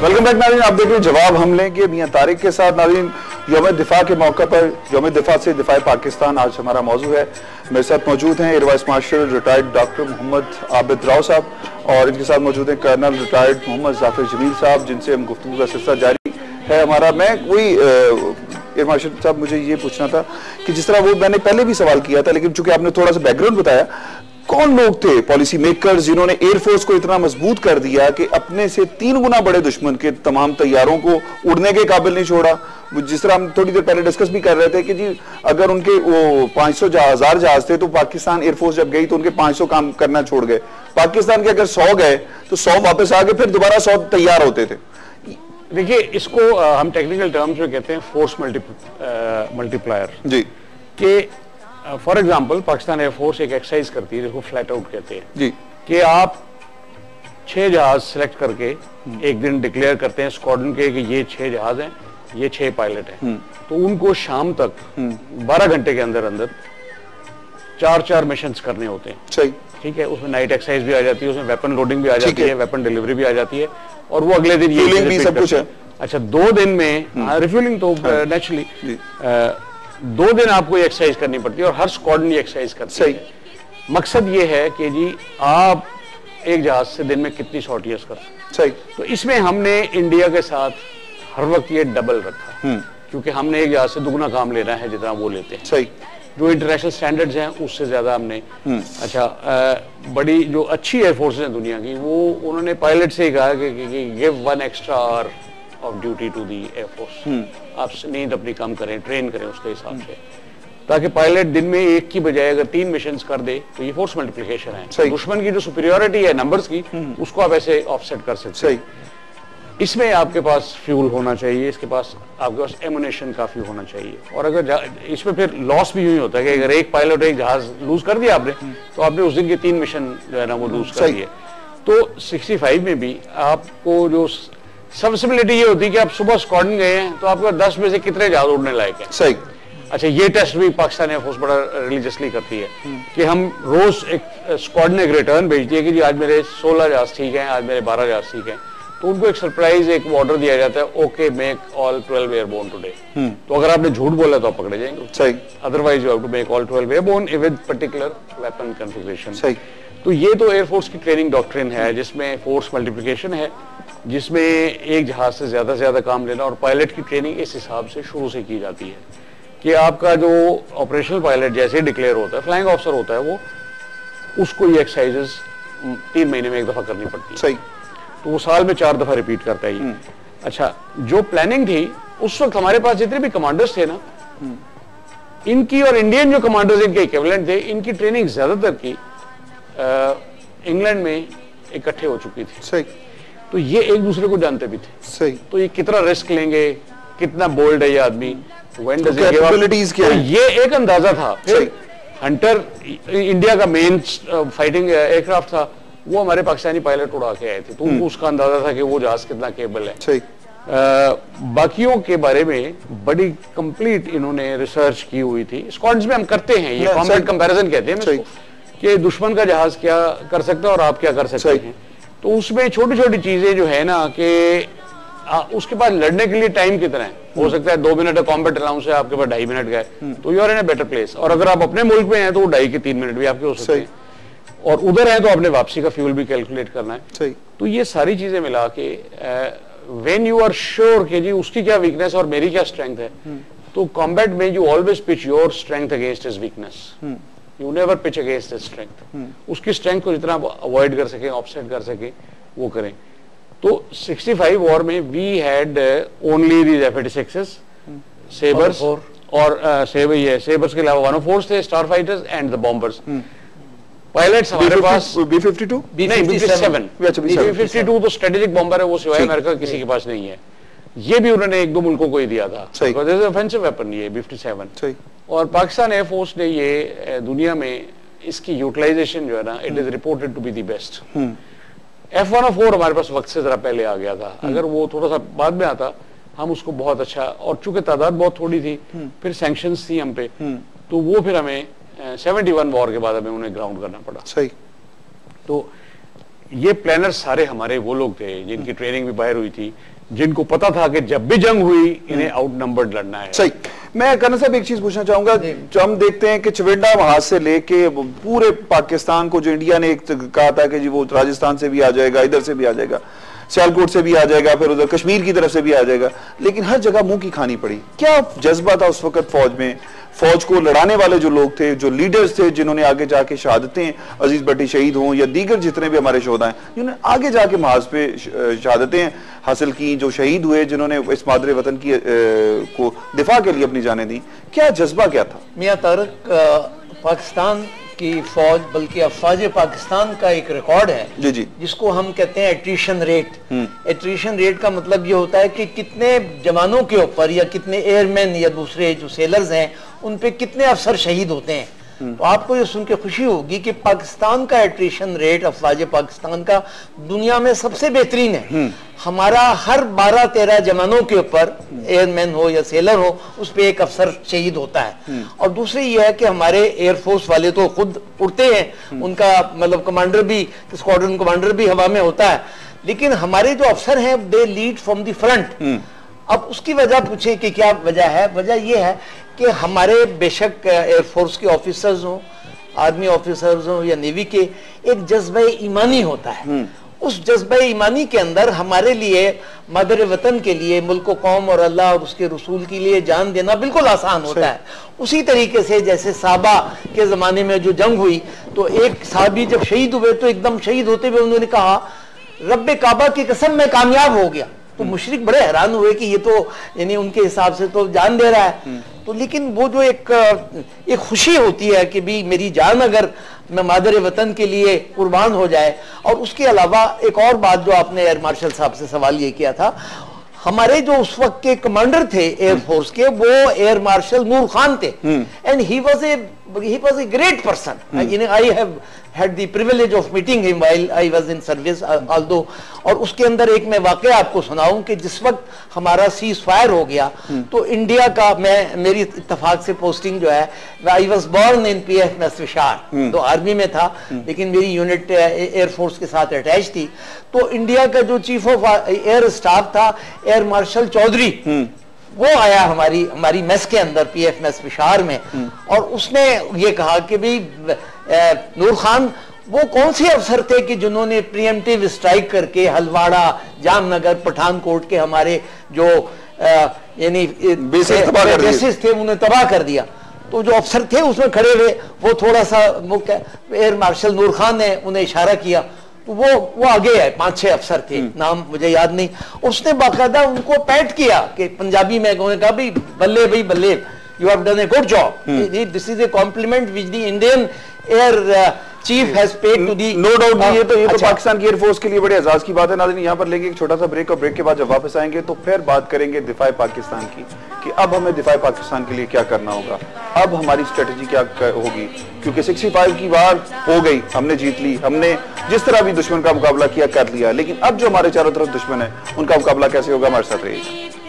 Welcome back नाज़रीन, आप देख रहे हैं जवाब हमले के मियां तारिक के साथ। नाज़रीन, यौम दिफा के मौके पर यौम दिफा से दिफा पाकिस्तान आज हमारा मौजू है। मेरे साथ मौजूद हैं air vice marshal retired doctor Mohammad Abid Rao साहब और इनके साथ मौजूद हैं कर्नल रिटायर्ड मोहम्मद जाफर जमील साहब, जिनसे हम गुफ्तगू का सिलसिला जारी है हमारा। मैं कोई एयर मार्शल साहब, मुझे ये पूछना था कि जिस तरह वो मैंने पहले भी सवाल किया था, लेकिन चूंकि आपने थोड़ा सा बैकग्राउंड बताया, कौन लोग थे पॉलिसी मेकर्स जिन्होंने एयरफोर्स को इतना मजबूत कर दिया कि अपने से 3 गुना बड़े दुश्मन के तमाम तैयारों को उड़ने के काबिल नहीं छोड़ा। जिस तरह हम थोड़ी देर पहले डिस्कस भी कर रहे थे कि जी अगर उनके वो 500 1000 जहाज थे तो पाकिस्तान एयरफोर्स जब गई तो उनके 500 काम करना छोड़ गए। पाकिस्तान के अगर 100 गए तो 100 वापस आ गए, फिर दोबारा 100 तैयार होते थे। देखिए, इसको हम टेक्निकल टर्म्स में कहते हैं फोर्स मल्टीप्लायर जी। कि फॉर एग्जांपल पाकिस्तान एयरफोर्स एक एक्सरसाइज करती है जिसको फ्लैट आउट कहते हैं जी, कि आप 6 जहाज सेलेक्ट करके एक दिन डिक्लेयर करते हैं स्क्वाड्रन के कि ये 6 जहाज हैं, ये 6 पायलट हैं, तो उनको शाम तक 12 घंटे के अंदर अंदर 4-4 मिशंस करने होते हैं। सही, ठीक है। उसमें नाइट एक्सरसाइज भी आ जाती है, उसमें वेपन लोडिंग भी आ जाती है, वेपन डिलीवरी भी आ जाती है, और वो अगले दिन ये भी सब कुछ है। अच्छा, 2 दिन में रिफ्यूलिंग तो नेचुरली 2 दिन आपको ये एक्सरसाइज करनी पड़ती है और हर स्क्वाड्रन ये एक्सरसाइज करती है। मकसद ये है कि जी आप एक जहाज से दिन में कितनी सॉर्टियर्स कर सकते हैं। तो इसमें हमने इंडिया के साथ हर वक्त ये डबल रखा, क्योंकि हमने एक जहाज से दुगना काम लेना है जितना वो लेते हैं। सही, जो इंटरनेशनल स्टैंडर्ड्स हैं उससे ज्यादा हमने बड़ी जो अच्छी एयरफोर्स हैं दुनिया की, वो उन्होंने पायलट से ही कहा कि give 1 extra hour of duty to the air force. आप नींद अपनी कम करें, ट्रेन करें उसके हिसाब से, ताकि पायलट दिन में एक की बजाय अगर 3 मिशंस कर दे तो ये फोर्स मल्टीप्लिकेशन है। दुश्मन की जो सुपीरियरिटी है नंबर्स की, उसको आप ऐसे ऑफसेट कर सकते हैं। इसमें आपके पास फ्यूल होना चाहिए, इसके पास आपके पास एमुनेशन काफी होना चाहिए, और अगर इसमें फिर लॉस भी यूं ही होता है कि अगर एक पायलट एक जहाज लूज कर दिया आपने, तो आपने उस दिन के 3 मिशन जो है ना वो लूज कर दिए। तो 65 में भी आपको जो सबसिबिलिटी ये होती है कि आप सुबह स्क्वाड्रन गए हैं तो आपके 10 में से कितने जहाज उड़ने लायक है। सही। अच्छा, ये टेस्ट भी पाकिस्तान एयरफोर्स बड़ा रिलीजियसली करती है कि हम रोज एक स्क्वाड्रन एक रिटर्न भेजती है कि जी आज मेरे 16 जहाज ठीक हैं, आज मेरे 12 जहाज ठीक हैं, तो उनको एक सरप्राइज एक ऑर्डर दिया जाता है, okay make all 12 airborne today. तो अगर आपने झूठ बोला तो आप पकड़े जाएंगे। सही। Otherwise you have to make all 12 airborne with particular weapon configuration. सही। तो ये तो एयरफोर्स की ट्रेनिंग डॉक्ट्रिन है, जिसमें फोर्स मल्टीप्लिकेशन है, जिसमें एक जहाज से ज्यादा काम लेना, और पायलट की ट्रेनिंग इस हिसाब से शुरू से की जाती है कि आपका जो ऑपरेशनल पायलट जैसे डिक्लेयर होता है, फ्लाइंग ऑफिसर होता है, वो उसको ये एक्सरसाइजेस 3 महीने में एक दफा करनी पड़ती है। सही। तो वो साल में 4 दफा रिपीट करता है। अच्छा, जो प्लानिंग थी उस वक्त हमारे पास जितने भी कमांडर्स थे ना, इनकी और इंडियन जो कमांडर्स इनके इक्विवेलेंट थे, इनकी ट्रेनिंग ज्यादातर की इंग्लैंड में इकट्ठे हो चुकी थी। सही। तो ये एक दूसरे को जानते भी थे। सही। तो ये कितना रिस्क लेंगे, कितना बोल्ड है ये आदमी, when does he give up, तो ये एक अंदाजा था। फिर हंटर इंडिया का मेन फाइटिंग एयरक्राफ्ट था, वो हमारे पाकिस्तानी पायलट उड़ा के आए थे, तो उनको उसका अंदाजा था कि वो जहाज कितना केबल है। सही। बाकियों के बारे में बड़ी कंप्लीट इन्होंने रिसर्च की हुई थी। स्क्वाड्स में हम करते हैं ये कॉम्बैट कंपैरिजन कहते हैं कि दुश्मन का जहाज क्या कर सकता है और आप क्या कर सकते हैं। तो उसमें छोटी छोटी चीजें जो है ना कि उसके पास लड़ने के लिए टाइम कितना है, हो सकता है 2 मिनट कॉम्बैट अलाउंस है, आपके पास 2.5 मिनट का है, तो you are in a better place. और अगर आप अपने मुल्क में हैं तो 2.5 के 3 मिनट भी आपके हो सकते हैं, और उधर है तो आपने वापसी का फ्यूल भी कैलकुलेट करना है। सही। तो ये सारी चीजें मिला के व्हेन यू आर श्योर कि जी उसकी क्या वीकनेस और मेरी क्या स्ट्रेंथ है, तो कॉम्बैट में you always pitch your strength against his weakness, you never pitch against his strength. उसकी स्ट्रेंथ को जितना अवॉइड कर सके, ऑफसेट कर सके, वो करें। तो 65 वॉर में we had only these F-86s, sabres, और सेबर्स के अलावा 104s थे, star fighters and the bombers. Pilots हमारे पास B-52 नहीं, B-57 B-52 तो स्ट्रेटेजिक बॉम्बर है, वो सिवाय अमेरिका किसी के पास नहीं है। ये भी उन्होंने 1-2 मुल्कों को ही दिया था, ऑफेंसिव वेपन ये B-57। और पाकिस्तान एयरफोर्स ने ये दुनिया में इसकी यूटिलाइजेशन जो है ना, it is reported to be the best. F-104 हमारे पास वक्त से जरा पहले आ गया था, अगर वो थोड़ा सा बाद में आता हम उसको बहुत अच्छा, और चूंकि तादाद बहुत थोड़ी थी, फिर सैंक्शंस थी हम पे, तो वो फिर हमें 71 वॉर के बाद हमें उन्हें ग्राउंड करना पड़ा। सही। तो ये प्लानर सारे हमारे वो लोग थे जिनकी ट्रेनिंग भी बाहर हुई थी, जिनको पता था कि जब भी जंग हुई इन्हें आउटनंबर्ड लड़ना है। सही। मैं कर्नल साहब एक चीज पूछना चाहूंगा, जो हम देखते हैं कि चविंडा वहां से लेके पूरे पाकिस्तान को, जो इंडिया ने एक कहा था कि जी वो राजस्थान से भी आ जाएगा, इधर से भी आ जाएगा, सियालकोट से भी आ जाएगा, फिर उधर कश्मीर की तरफ से भी आ जाएगा, लेकिन हर जगह मुंह की खानी पड़ी। क्या जज्बा था उस वक्त फौज में? फौज को लड़ाने वाले जो लोग थे, जो लीडर्स थे, जिन्होंने आगे जाके शहादतें, अजीज भट्टी शहीद हों या दीगर जितने भी हमारे शोधा हैं, जिन्होंने आगे जाके महाज पे शहादतें हासिल की, जो शहीद हुए, जिन्होंने इस मादरे वतन की को दिफा के लिए अपनी जानें दी, क्या जज्बा क्या था? मियां तारक, पाकिस्तान की फौज, बल्कि अफवाज पाकिस्तान का एक रिकॉर्ड है जी जी, जिसको हम कहते हैं एट्रिशन रेट। एट्रिशन रेट का मतलब ये होता है कि कितने जवानों के ऊपर या कितने एयरमैन या दूसरे जो सेलर्स हैं उन पे कितने अफसर शहीद होते हैं। तो आपको ये सुन के खुशी होगी कि पाकिस्तान का एट्रिशन रेट, अफवाज पाकिस्तान का, दुनिया में सबसे बेहतरीन है। हमारा हर 12-13 जवानों के ऊपर, एयरमैन हो या सेलर हो, उस पे एक अफसर शहीद होता है। और दूसरी ये है कि हमारे एयरफोर्स वाले तो खुद उड़ते हैं, उनका मतलब कमांडर भी, स्क्वाड्रन कमांडर भी हवा में होता है, लेकिन हमारे जो अफसर हैं they lead from the front. अब उसकी वजह पूछे कि क्या वजह है? वजह यह है कि हमारे बेशक एयरफोर्स के ऑफिसर्स हों, आर्मी ऑफिसर्स हों या नेवी के, एक जज्बा ईमानी होता है। उस जज्बा ईमानी के अंदर हमारे लिए, मदर वतन के लिए, मुल्क कौम और अल्लाह और उसके रसूल के लिए जान देना बिल्कुल आसान होता है। उसी तरीके से जैसे साहबा के ज़माने में जो जंग हुई, तो एक साहबी जब शहीद हुए तो एकदम शहीद होते हुए उन्होंने कहा, रब्बे काबा की कसम मैं कामयाब हो गया। तो मुशरिक बड़े हैरान हुए कि ये तो यानी उनके हिसाब से तो जान दे रहा है। तो लेकिन वो जो एक खुशी होती है कि भी मेरी जान अगर मैं मादर वतन के लिए कुर्बान हो जाए। और उसके अलावा एक और बात जो आपने एयर मार्शल साहब से सवाल ये किया था, हमारे जो उस वक्त के कमांडर थे एयरफोर्स के, वो एयर मार्शल नूर खान थे, and he was a great person. I have had the privilege of meeting him while I was in service, although, और उसके अंदर एक मैं वाकया आपको सुनाऊं कि जिस वक्त हमारा सीज फायर हो गया, तो इंडिया का, मेरी इत्तेफाक से पोस्टिंग जो है, I was born in PF मैस विशार, तो आर्मी में था, लेकिन मेरी यूनिट एयरफोर्स के साथ अटैच थी। तो इंडिया का जो चीफ ऑफ एयर स्टाफ था, एयर मार्शल चौधरी, वो आया हमारी मेस के अंदर, PF मैस विशार में, और उसने ये कहा कि भाई नूर खान वो कौन से अफसर थे कि जिन्होंने प्रीएम्प्टिव स्ट्राइक करके हलवाड़ा, जामनगर, पठानकोट के हमारे जो यानी बेसिस थे उन्हें तबाह कर दिया। तो जो अफसर थे उसमें खड़े हुए, वो थोड़ा सा वो एयर मार्शल नूर खान ने उन्हें इशारा किया, तो वो आगे आए, 5-6 अफसर थे, नाम मुझे याद नहीं। उसने बाकायदा उनको पैट किया कि पंजाबी में उन्होंने कहा, भाई बल्ले भाई बल्ले, you have done a good job. This is a compliment which the Indian Air Chief has paid to the. No doubt, ये तो पाकिस्तान की एयरफोर्स के लिए बड़े एजाज की बात है। नाज़रीन, यहाँ पर लेंगे एक छोटा सा ब्रेक, और ब्रेक के बाद जब वापस आएंगे तो फिर बात करेंगे दिफा पाकिस्तान की, कि अब हमें दिफा पाकिस्तान के लिए क्या करना होगा, अब हमारी स्ट्रेटजी क्या होगी, क्योंकि 65 की वार हो गई, हमने जीत ली, हमने जिस तरह भी दुश्मन का मुकाबला किया कर लिया, लेकिन अब जो हमारे चारों तरफ दुश्मन है उनका मुकाबला कैसे होगा? हमारे साथ रहिएगा।